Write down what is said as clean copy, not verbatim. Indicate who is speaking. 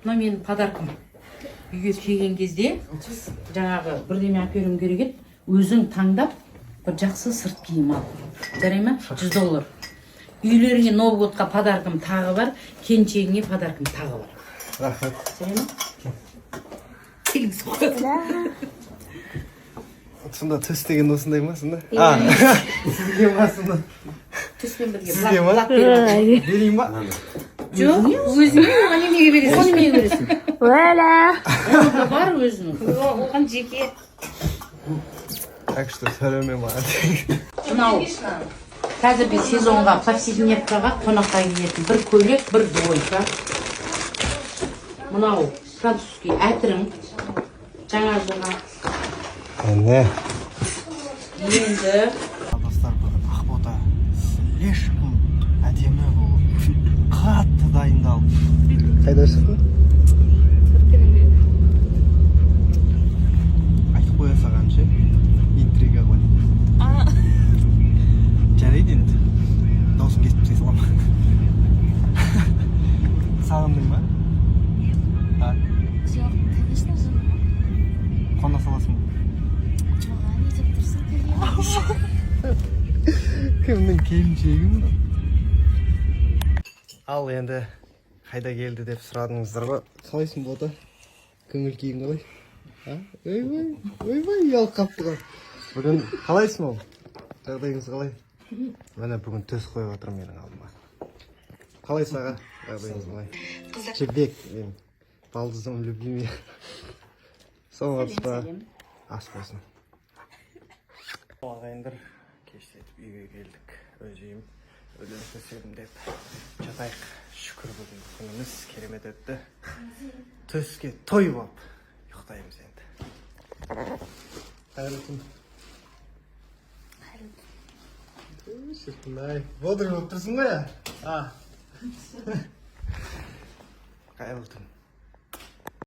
Speaker 1: Мына менің подаркым. Үйге келген кезде жаңағы бірдеме әперуім керек еді. Өзің таңдап бір жақсы сырт киім ал. Жарай ма? $100. Үйлеріңе Новый годқа подаркым тағы бар, келіншегіңе подаркым тағы бар.
Speaker 2: Рахмет.
Speaker 1: Жарай ма? Телің соққан.
Speaker 2: Сонда төс деген осындай ма сонда?
Speaker 1: Сізге ма сонда? Төспен бірге.
Speaker 2: Сізге ма? Берейін ба?
Speaker 1: Жоқ, өзіңе оған неге бересің? Оны неге бересің? Оны бар өзінің. Оған жеке.
Speaker 2: Так что сөйлеме маған.
Speaker 1: Мынау қазіргі сезонға повседневкаға қонаққа киетін бір көйлек, бір двойка. Мынау французский әтірің. Жаңа.
Speaker 2: Әне.
Speaker 1: Енді
Speaker 2: Достар, бүгін Ақбота слишком әдемі болып, қатты дайындалып. Қайда шықтың? Айтып қоя саған ше, интрига ғой. Жарайды енді, даусың кесіп тастай саламын. Сағындың ба?
Speaker 3: Жоқ, конечно же.
Speaker 2: Қона саласың ба?
Speaker 3: Жоқ, не деп тұрсың келген.
Speaker 2: Кімнің келіншегі мұны? Ал енді қайда келді деп сұрадыңыздар ғой. Қалайсың Бота? Көңіл күйің қалай? Ойбай, ұялып қапты ғой. Бүгін қалайсың ол? Жағдайыңыз қалай? Міне бүгін төс қойып отыр менің алдыма. Қалай саға? Жағдайыңыз қалай? Жібек, мен балдызым любимый. Саламатсыз ба? Ас болсын. Ағайындар, кештетіп үйге келдік. Өзім өлең сөзедім деп жатайық. Шүкір бүгін күніміз керемет өтті. Төске той болып ұйықтаймыз енді. Қайырлы күн. Шіркін-ай, бодыр болып тұрсың ғой я? Қайырлы түн.